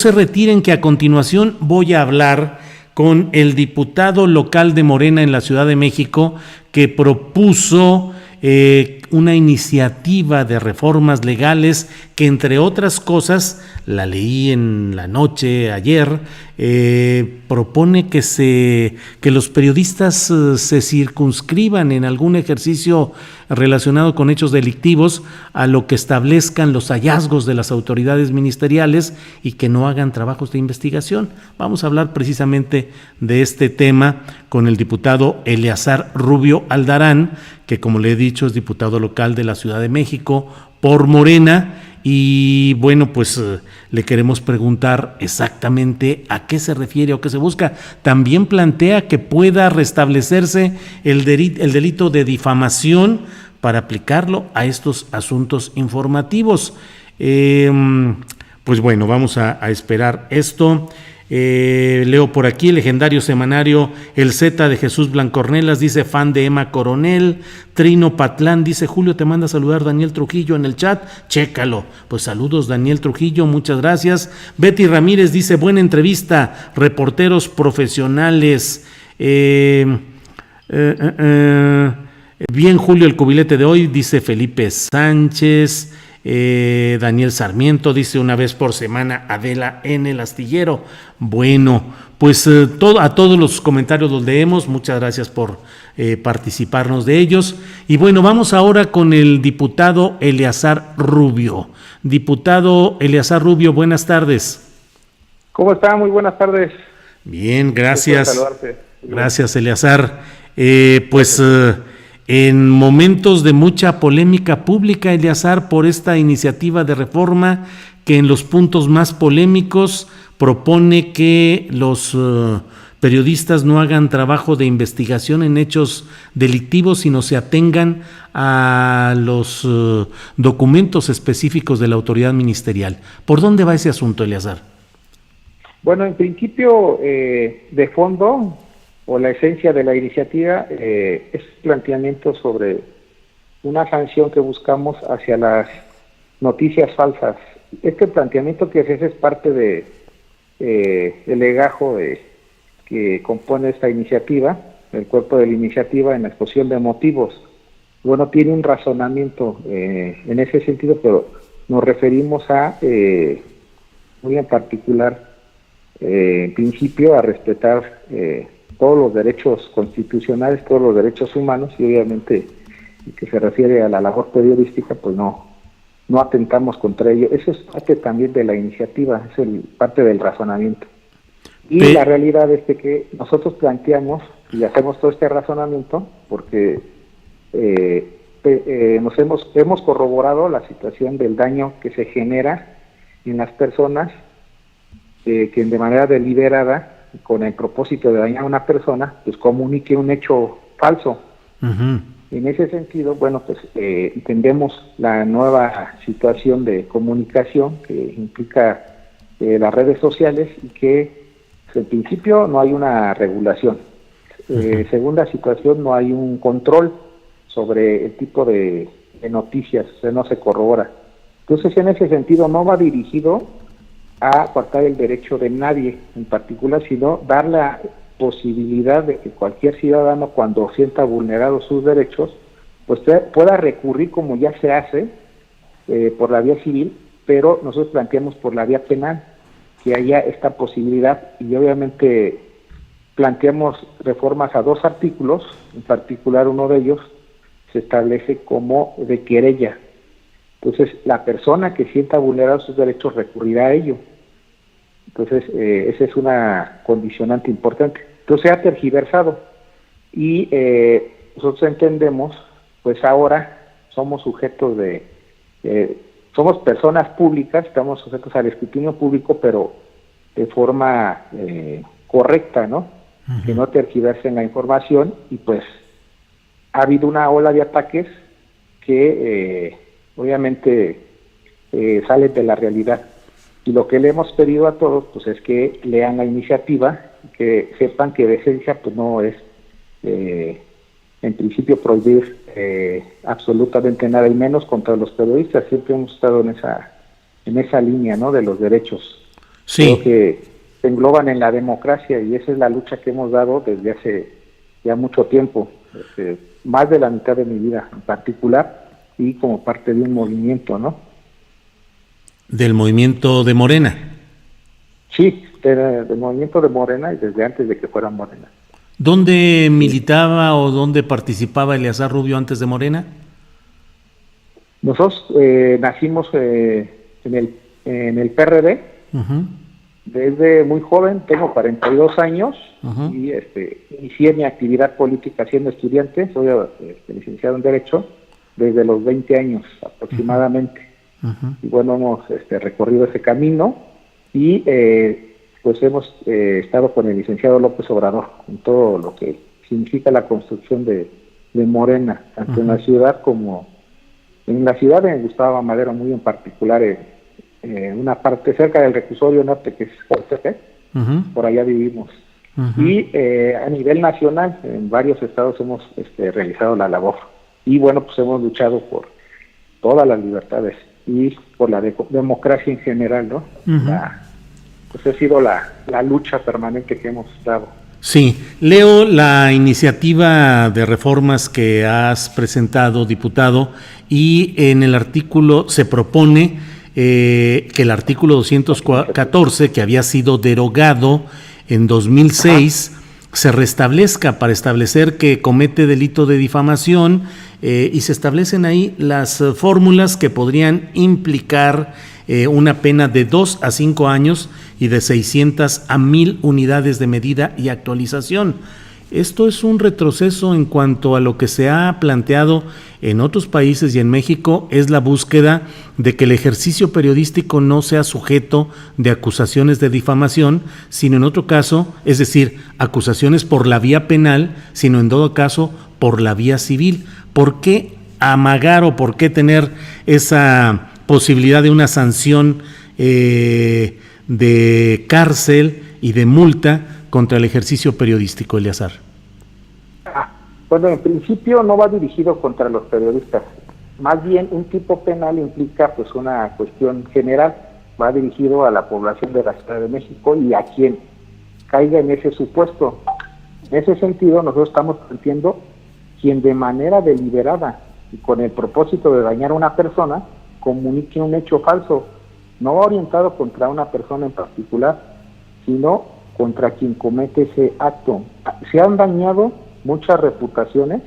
Se retiren, que a continuación voy a hablar con el diputado local de Morena en la Ciudad de México que propuso una iniciativa de reformas legales que, entre otras cosas, la leí en la noche ayer, propone que los periodistas se circunscriban en algún ejercicio relacionado con hechos delictivos a lo que establezcan los hallazgos de las autoridades ministeriales y que no hagan trabajos de investigación. Vamos a hablar precisamente de este tema con el diputado Eleazar Rubio Aldarán, que, como le he dicho, es diputado local de la Ciudad de México por Morena. Y bueno, pues le queremos preguntar exactamente a qué se refiere o qué se busca. También plantea que pueda restablecerse el delito de difamación para aplicarlo a estos asuntos informativos. Pues bueno, vamos a esperar esto. Leo por aquí: el legendario semanario El Z de Jesús Blancornelas dice fan de Emma Coronel. Trino Patlán dice: Julio, te manda a saludar Daniel Trujillo en el chat, chécalo. Pues saludos, Daniel Trujillo, muchas gracias. Betty Ramírez dice: buena entrevista, reporteros profesionales. Bien, Julio, el cubilete de hoy, dice Felipe Sánchez. Daniel Sarmiento dice: una vez por semana Adela en el astillero. Bueno, pues a todos los comentarios los leemos, muchas gracias por participarnos de ellos. Y bueno, vamos ahora con el diputado Eleazar Rubio. Diputado Eleazar Rubio, buenas tardes. ¿Cómo está? Muy buenas tardes. Bien, gracias. Gracias, Eleazar. En momentos de mucha polémica pública, Eleazar, por esta iniciativa de reforma que en los puntos más polémicos propone que los periodistas no hagan trabajo de investigación en hechos delictivos, sino se atengan a los documentos específicos de la autoridad ministerial. ¿Por dónde va ese asunto, Eleazar? Bueno, en principio, de fondo, o la esencia de la iniciativa es planteamiento sobre una sanción que buscamos hacia las noticias falsas. Este planteamiento que se hace es parte de el legajo que compone esta iniciativa, el cuerpo de la iniciativa en la exposición de motivos. Bueno, tiene un razonamiento en ese sentido, pero nos referimos a, muy en particular, en principio, a respetar todos los derechos constitucionales, todos los derechos humanos, y obviamente que se refiere a la labor periodística, pues no atentamos contra ello. Eso es parte también de la iniciativa, es parte del razonamiento. Y la realidad es que nosotros planteamos y hacemos todo este razonamiento porque hemos corroborado la situación del daño que se genera en las personas que de manera deliberada, con el propósito de dañar a una persona, pues comunique un hecho falso. Uh-huh. En ese sentido, bueno, pues entendemos la nueva situación de comunicación que implica las redes sociales y que pues, en principio no hay una regulación. Uh-huh. Segunda situación, no hay un control sobre el tipo de noticias, o sea, no se corrobora. Entonces, en ese sentido, no va dirigido a coartar el derecho de nadie en particular, sino dar la posibilidad de que cualquier ciudadano, cuando sienta vulnerados sus derechos, pues pueda recurrir, como ya se hace, por la vía civil, pero nosotros planteamos por la vía penal, que haya esta posibilidad, y obviamente planteamos reformas a 2 artículos, en particular uno de ellos se establece como de querella. Entonces, la persona que sienta vulnerados sus derechos recurrirá a ello. Entonces, esa es una condicionante importante. Entonces, se ha tergiversado y nosotros entendemos, pues ahora somos sujetos somos personas públicas, estamos sujetos al escrutinio público, pero de forma correcta, ¿no? Uh-huh. Que no tergiversen la información, y pues ha habido una ola de ataques que obviamente salen de la realidad. Y lo que le hemos pedido a todos, pues es que lean la iniciativa, que sepan que de esencia pues no es en principio prohibir absolutamente nada, y menos contra los periodistas. Siempre hemos estado en esa línea, ¿no?, de los derechos. Sí. Creo que se engloban en la democracia y esa es la lucha que hemos dado desde hace ya mucho tiempo, más de la mitad de mi vida en particular y como parte de un movimiento, ¿no? Del movimiento de Morena. Sí, del movimiento de Morena y desde antes de que fuera Morena. ¿Dónde militaba o dónde participaba Eleazar Rubio antes de Morena? Nosotros nacimos en el PRD. Uh-huh. Desde muy joven, tengo 42 años. Uh-huh. Y inicié mi actividad política siendo estudiante, soy licenciado en Derecho, desde los 20 años aproximadamente. Uh-huh. Y bueno, hemos recorrido ese camino y pues hemos estado con el licenciado López Obrador, en todo lo que significa la construcción de Morena, tanto uh-huh. en la ciudad como en la ciudad de Gustavo Madero, muy en particular, una parte cerca del reclusorio norte, que es Portepec, uh-huh. por allá vivimos. Uh-huh. Y a nivel nacional, en varios estados hemos realizado la labor. Y bueno, pues hemos luchado por todas las libertades y por la democracia en general, ¿no? Uh-huh. Pues ha sido la lucha permanente que hemos dado. Sí, leo la iniciativa de reformas que has presentado, diputado, y en el artículo se propone que el artículo 214, que había sido derogado en 2006, se restablezca para establecer que comete delito de difamación y se establecen ahí las fórmulas que podrían implicar una pena de 2 a 5 años y de 600 a 1000 unidades de medida y actualización. Esto es un retroceso en cuanto a lo que se ha planteado en otros países y en México, es la búsqueda de que el ejercicio periodístico no sea sujeto de acusaciones de difamación, sino en otro caso, es decir, acusaciones por la vía penal, sino en todo caso por la vía civil. ¿Por qué amagar o por qué tener esa posibilidad de una sanción de cárcel y de multa contra el ejercicio periodístico, Eleazar? Bueno, en principio no va dirigido contra los periodistas. Más bien, un tipo penal implica pues una cuestión general. Va dirigido a la población de la Ciudad de México y a quien caiga en ese supuesto. En ese sentido, nosotros estamos planteando quien de manera deliberada y con el propósito de dañar a una persona comunique un hecho falso, no orientado contra una persona en particular, sino contra quien comete ese acto. Se han dañado muchas reputaciones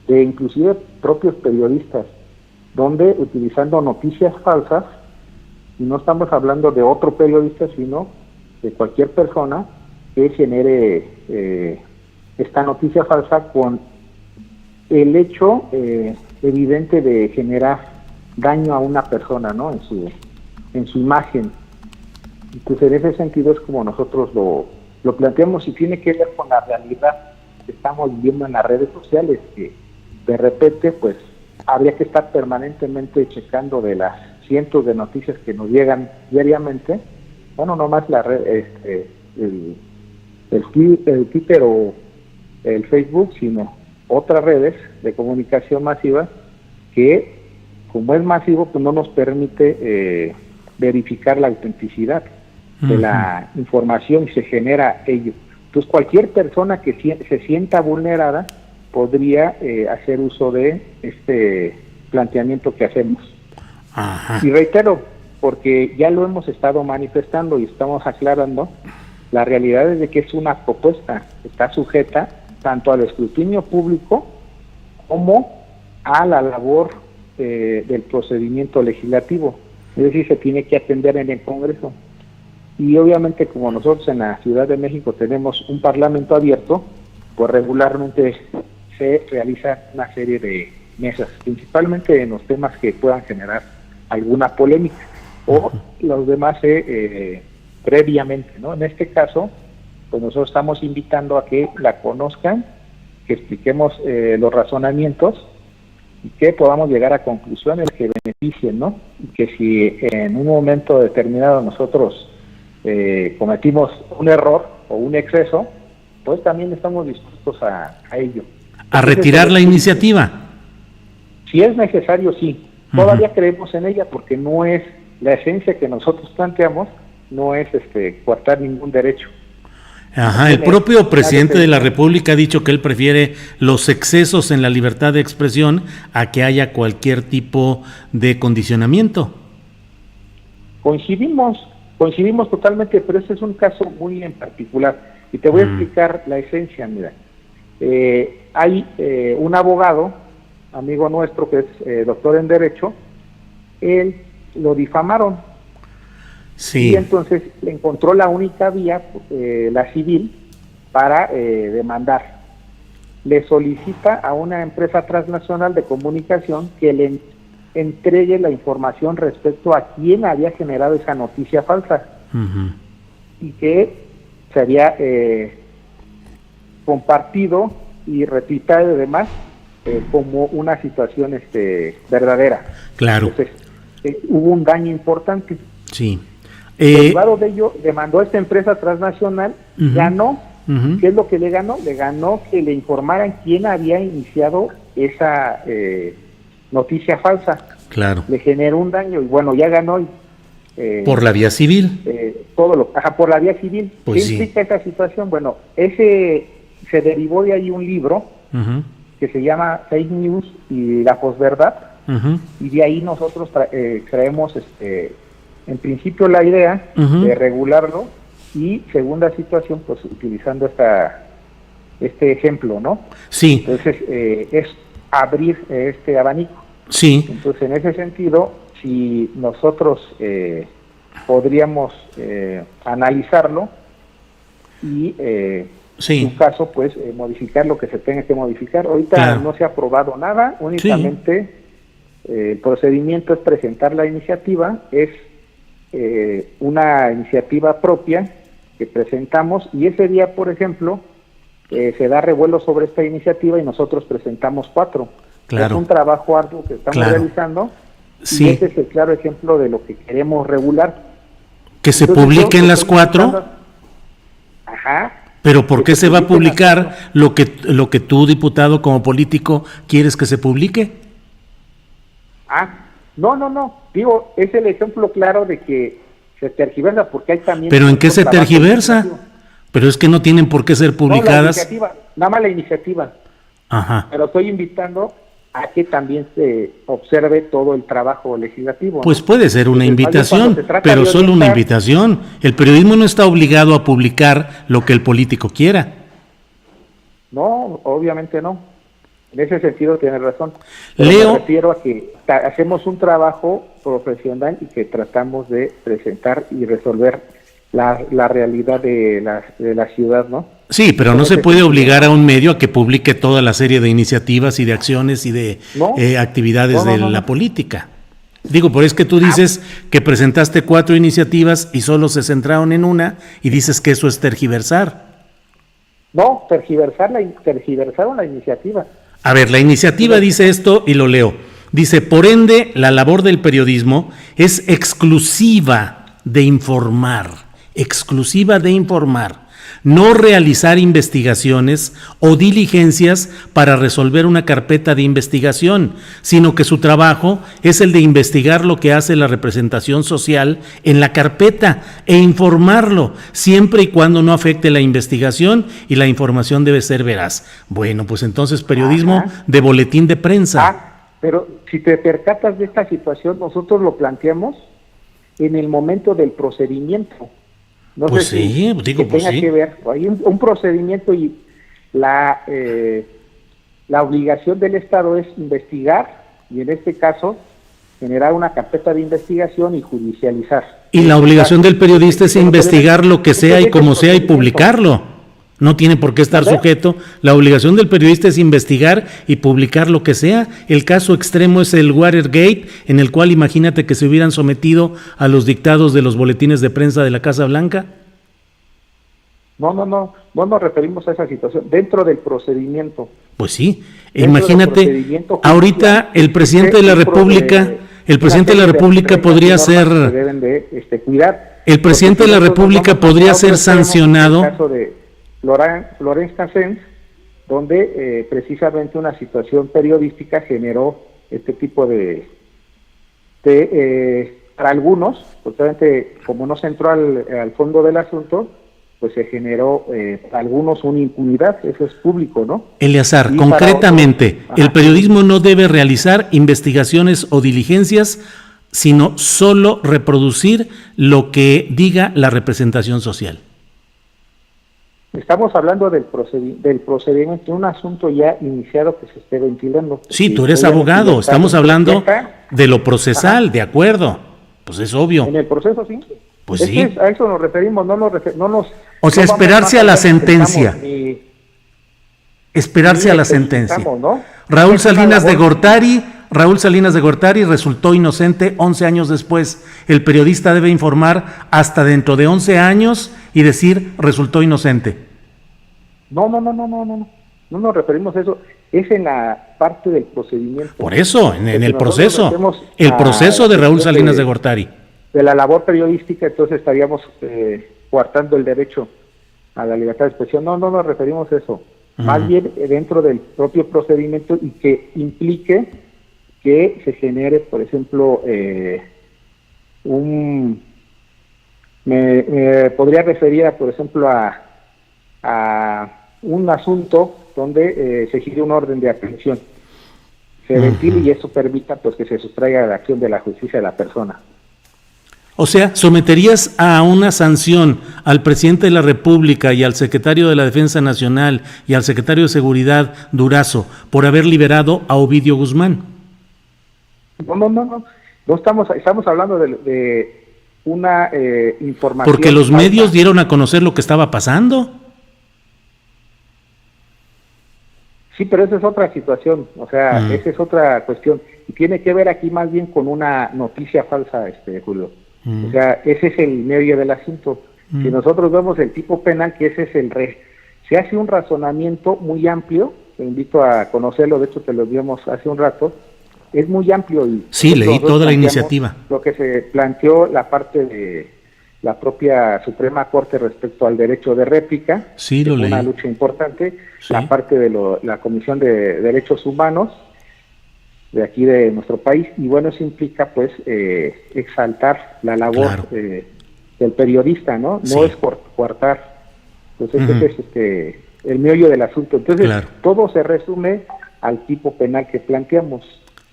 de inclusive propios periodistas, donde utilizando noticias falsas, y no estamos hablando de otro periodista, sino de cualquier persona que genere esta noticia falsa con el hecho evidente de generar daño a una persona, ¿no? En su imagen. Entonces, en ese sentido es como nosotros lo planteamos y tiene que ver con la realidad que estamos viviendo en las redes sociales, que de repente, pues, habría que estar permanentemente checando de las cientos de noticias que nos llegan diariamente, bueno, no más la red, el Twitter o el Facebook, sino otras redes de comunicación masiva que, como es masivo, pues no nos permite verificar la autenticidad de la información y se genera ello. Entonces, cualquier persona que se sienta vulnerada podría hacer uso de este planteamiento que hacemos. Ajá. Y reitero, porque ya lo hemos estado manifestando y estamos aclarando, la realidad es de que es una propuesta, está sujeta tanto al escrutinio público como a la labor del procedimiento legislativo. Es decir, se tiene que atender en el Congreso. Y obviamente, como nosotros en la Ciudad de México tenemos un parlamento abierto, pues regularmente se realiza una serie de mesas, principalmente en los temas que puedan generar alguna polémica, o los demás previamente, ¿no? En este caso, pues nosotros estamos invitando a que la conozcan, que expliquemos los razonamientos y que podamos llegar a conclusiones que beneficien, ¿no? Y que si en un momento determinado nosotros cometimos un error o un exceso, pues también estamos dispuestos a ello. ¿A retirar la iniciativa? Si es necesario, sí. Todavía creemos en ella porque no es la esencia que nosotros planteamos, no es coartar ningún derecho. Ajá, el propio presidente de la República ha dicho que él prefiere los excesos en la libertad de expresión a que haya cualquier tipo de condicionamiento. Coincidimos totalmente, pero este es un caso muy en particular. Y te voy a explicar la esencia, mira. Hay un abogado, amigo nuestro, que es doctor en Derecho, él lo difamaron. Sí. Y entonces encontró la única vía, la civil, para demandar. Le solicita a una empresa transnacional de comunicación que le entregue la información respecto a quién había generado esa noticia falsa. Uh-huh. Y que se había compartido y retuitado y demás como una situación verdadera. Claro. Entonces, hubo un daño importante. Sí. Derivado de ello, demandó a esta empresa transnacional, ganó. ¿Qué es lo que le ganó? Le ganó que le informaran quién había iniciado esa noticia falsa. Claro. Le generó un daño y bueno, ya ganó. Por la vía civil. Por la vía civil. Pues ¿Qué implica esa situación? Bueno, se derivó de ahí un libro que se llama Fake News y la posverdad, y de ahí nosotros traemos en principio la idea de regularlo, y segunda situación, pues utilizando este ejemplo, ¿no? Sí. Entonces, es abrir este abanico. Sí. Entonces, en ese sentido, si nosotros podríamos analizarlo y en un caso, pues, modificar lo que se tenga que modificar. Ahorita no se ha aprobado nada, únicamente el procedimiento es presentar la iniciativa, es una iniciativa propia que presentamos, y ese día, por ejemplo, se da revuelo sobre esta iniciativa y nosotros presentamos 4. Claro. Es un trabajo arduo que estamos realizando. Sí. Y este es el claro ejemplo de lo que queremos regular. Que se publiquen las 4. Ajá. Pero ¿por qué se va a publicar lo que tú, diputado, como político, quieres que se publique? No. Digo, es el ejemplo claro de que se tergiversa, porque hay también... ¿Pero en qué se tergiversa? Pero es que no tienen por qué ser publicadas. No, nada más la iniciativa. Ajá. Pero estoy invitando a que también se observe todo el trabajo legislativo, ¿no? Pues puede ser una invitación, pero solo una invitación. El periodismo no está obligado a publicar lo que el político quiera. No, obviamente no. En ese sentido tienes razón. Leo, me refiero a que hacemos un trabajo profesional y que tratamos de presentar y resolver la realidad de la ciudad, ¿no? Sí, pero no se puede obligar a un medio a que publique toda la serie de iniciativas y de acciones y de actividades de la política. Digo, por es que tú dices que presentaste 4 iniciativas y solo se centraron en una, y dices que eso es tergiversar. No, tergiversaron la iniciativa. A ver, la iniciativa dice esto y lo leo. Dice, por ende, la labor del periodismo es exclusiva de informar, no realizar investigaciones o diligencias para resolver una carpeta de investigación, sino que su trabajo es el de investigar lo que hace la representación social en la carpeta e informarlo, siempre y cuando no afecte la investigación, y la información debe ser veraz. Bueno, pues entonces periodismo de boletín de prensa. Pero si te percatas de esta situación, nosotros lo planteamos en el momento del procedimiento. No pues sé sí, si tenga que ver, hay un procedimiento, y la obligación del Estado es investigar, y en este caso generar una carpeta de investigación y judicializar. Y la obligación del periodista es investigar lo que sea y como sea y publicarlo. No tiene por qué estar sujeto. La obligación del periodista es investigar y publicar lo que sea. El caso extremo es el Watergate, en el cual imagínate que se hubieran sometido a los dictados de los boletines de prensa de la Casa Blanca. No nos referimos a esa situación. Dentro del procedimiento. Pues sí, imagínate, ahorita el presidente de la República, podría ser... El presidente de la República podría ser sancionado. El caso de Florence Cassens, donde precisamente una situación periodística generó este tipo de para algunos, totalmente, como no se entró al fondo del asunto, pues se generó para algunos una impunidad, eso es público, ¿no? Eleazar, Y concretamente, para otros, el periodismo no debe realizar investigaciones o diligencias, sino solo reproducir lo que diga la representación social. Estamos hablando del procedimiento, un asunto ya iniciado que se esté ventilando. Sí, tú eres abogado, estamos hablando de lo procesal, ajá, de acuerdo, pues es obvio. En el proceso, sí. Pues sí. A eso nos referimos, o sea, esperarse a la sentencia. Esperarse a la sentencia. ¿No? Raúl Salinas de Gortari resultó inocente 11 años después. El periodista debe informar hasta dentro de 11 años y decir resultó inocente. No nos referimos a eso. Es en la parte del procedimiento. Por eso, en el proceso. El proceso de Raúl Salinas de Gortari. De la labor periodística, entonces estaríamos coartando el derecho a la libertad de expresión. No nos referimos a eso. Más bien dentro del propio procedimiento y que implique que se genere, por ejemplo, me podría referir, por ejemplo, a un asunto donde se gire un orden de aprehensión, se ventile y eso permita pues que se sustraiga la acción de la justicia de la persona. O sea, ¿someterías a una sanción al presidente de la República y al secretario de la Defensa Nacional y al secretario de Seguridad, Durazo, por haber liberado a Ovidio Guzmán? No estamos hablando de una información. Porque los medios dieron a conocer lo que estaba pasando. Sí, pero esa es otra situación, o sea, esa es otra cuestión. Y tiene que ver aquí más bien con una noticia falsa, Julio. O sea, ese es el medio del asunto. Si nosotros vemos el tipo penal, que ese es se hace un razonamiento muy amplio, te invito a conocerlo, de hecho te lo vimos hace un rato, es muy amplio. Y sí, leí toda la iniciativa. Lo que se planteó la parte de la propia Suprema Corte respecto al derecho de réplica, sí, lo leí. Una lucha importante, sí. La parte de la Comisión de Derechos Humanos, de aquí de nuestro país, y bueno, eso implica pues exaltar la labor del periodista, ¿no? Sí. No es coartar. Entonces ese es el meollo del asunto. Entonces todo se resume al tipo penal que planteamos.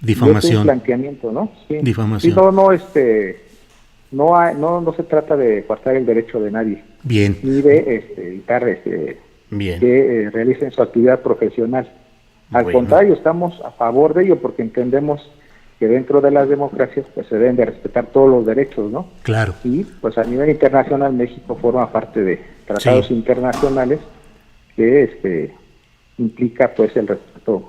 Difamación. Es un planteamiento, ¿no? Sí. Difamación. Sí, no se trata de coartar el derecho de nadie. Bien. Ni de evitar bien. Que realicen su actividad profesional. Al contrario, estamos a favor de ello porque entendemos que dentro de las democracias pues se deben de respetar todos los derechos, ¿no? Claro. Y pues a nivel internacional México forma parte de tratados internacionales que implica pues el respeto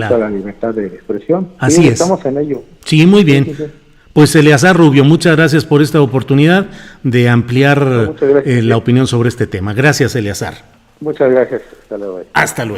a la libertad de expresión. Así es. Estamos en ello. Sí, muy bien. Sí. Pues Eleazar Rubio, muchas gracias por esta oportunidad de ampliar la opinión sobre este tema. Gracias, Eleazar. Muchas gracias. Hasta luego. Hasta luego.